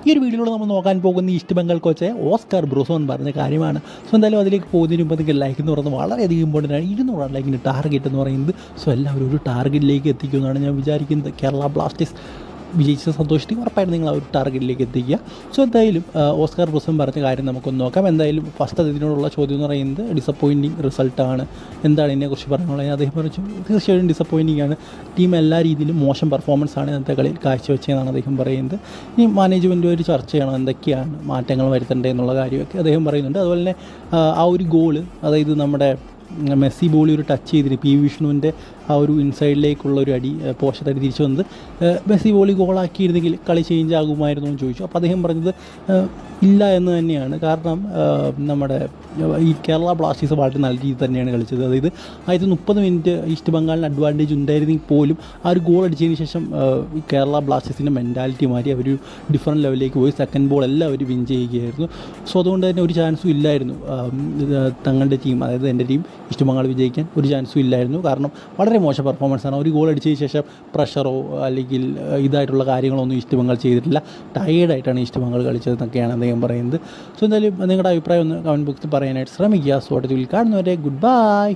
ഈ ഒരു വീഡിയോയിൽ നമ്മൾ നോക്കാൻ പോകുന്ന ഈസ്റ്റ് ബംഗാൾ കോച്ച് ഓസ്കാർ ബ്രൂസോൺ പറഞ്ഞ കാര്യമാണ്. സോ എന്തായാലും അതിലേക്ക് പോകുന്നതിന് മുമ്പ് നിങ്ങൾക്ക് ലൈക്ക് എന്ന് പറയുന്നത് വളരെയധികം ഇമ്പോർട്ടൻ്റ് ആണ്. 200 ലൈക്കിൻ്റെ ടാർഗറ്റ് എന്ന് പറയുന്നത്. സോ എല്ലാവരും ഒരു ടാർഗറ്റിലേക്ക് എത്തിക്കുമെന്നാണ് ഞാൻ വിചാരിക്കുന്നത്. കേരള ബ്ലാസ്റ്റേഴ്സ് വിജയിച്ച സന്തോഷത്തിൽ ഉറപ്പായിട്ട് നിങ്ങൾ ആ ഒരു ടാർഗറ്റിലേക്ക് എത്തിക്കുക. സോ എന്തായാലും ഓസ്കാർ ബ്രൂസോൺ പറഞ്ഞ കാര്യം നമുക്കൊന്ന് നോക്കാം. എന്തായാലും ഫസ്റ്റ് അതിനോടുള്ള ചോദ്യം എന്ന് പറയുന്നത് ഡിസപ്പോയിൻറ്റിങ് റിസൾട്ടാണ്. എന്താണ് ഇതിനെക്കുറിച്ച് പറയാനുള്ളത്? അദ്ദേഹം പറഞ്ഞു തീർച്ചയായിട്ടും ഡിസപ്പോയിൻറ്റിംഗ് ആണ്. ടീം എല്ലാ രീതിയിലും മോശം പെർഫോമൻസ് ആണ് ഇന്നത്തെ കളിയിൽ കാഴ്ചവെച്ചതെന്നാണ് അദ്ദേഹം പറയുന്നത്. ഇനി മാനേജ്മെൻറ്റുമായിട്ട് ചർച്ച ചെയ്യണം എന്തൊക്കെയാണ് മാറ്റങ്ങൾ വരുത്തേണ്ടത് എന്നുള്ള കാര്യമൊക്കെ അദ്ദേഹം പറയുന്നുണ്ട്. അതുപോലെ തന്നെ ആ ഒരു ഗോള്, അതായത് നമ്മുടെ മെസ്സി ബോളി ഒരു ടച്ച് ചെയ്തിട്ട് പി വിഷ്ണുവിൻ്റെ ആ ഒരു ഇൻസൈഡിലേക്കുള്ള ഒരു അടി പോഷത്തടി തിരിച്ചു വന്നത് മെസ്സി ബോളി ഗോളാക്കിയിരുന്നെങ്കിൽ കളി ചേഞ്ച് ആകുമായിരുന്നു എന്ന് ചോദിച്ചു. അപ്പോൾ അദ്ദേഹം പറഞ്ഞത് ഇല്ല എന്ന് തന്നെയാണ്. കാരണം നമ്മുടെ ഈ കേരള ബ്ലാസ്റ്റേഴ്സ് വളരെ നല്ല രീതിയിൽ തന്നെയാണ് കളിച്ചത്. അതായത് 30 മിനിറ്റ് ഈസ്റ്റ് ബംഗാളിന് അഡ്വാൻറ്റേജ് ഉണ്ടായിരുന്നെങ്കിൽ പോലും ആ ഒരു ഗോൾ അടിച്ചതിന് ശേഷം ഈ കേരള ബ്ലാസ്റ്റേഴ്സിൻ്റെ മെൻറ്റാലിറ്റി മാറി അവർ ഡിഫറൻറ്റ് ലെവലിലേക്ക് പോയി. സെക്കൻഡ് ബോൾ എല്ലാം അവർ വിൻ ചെയ്യുകയായിരുന്നു. സോ അതുകൊണ്ട് തന്നെ ഒരു ചാൻസും ഇല്ലായിരുന്നു തങ്ങളുടെ ടീം, അതായത് എൻ്റെ ടീം ഈസ്റ്റ് ബംഗാൾ വിജയിക്കാൻ ഒരു ചാൻസും ഇല്ലായിരുന്നു. കാരണം വളരെ മോശം പെർഫോമൻസാണ്. ഒരു ഗോൾ അടിച്ചതിന് ശേഷം പ്രഷറോ അല്ലെങ്കിൽ ഇതായിട്ടുള്ള കാര്യങ്ങളൊന്നും ഈസ്റ്റ് ബംഗാൾ ചെയ്തിട്ടില്ല. ടയേർഡായിട്ടാണ് ഈസ്റ്റ് ബംഗാൾ കളിച്ചതെന്നൊക്കെയാണ് അദ്ദേഹം പറയുന്നത്. സോ എന്തായാലും നിങ്ങളുടെ അഭിപ്രായം ഒന്ന് കമൻറ്റ് ബോക്സിൽ പറയാനായിട്ട് ശ്രമിക്കുക. സോ അടുത്ത വീഡിയോയിൽ കാണുന്നവരെ ഗുഡ് ബൈ.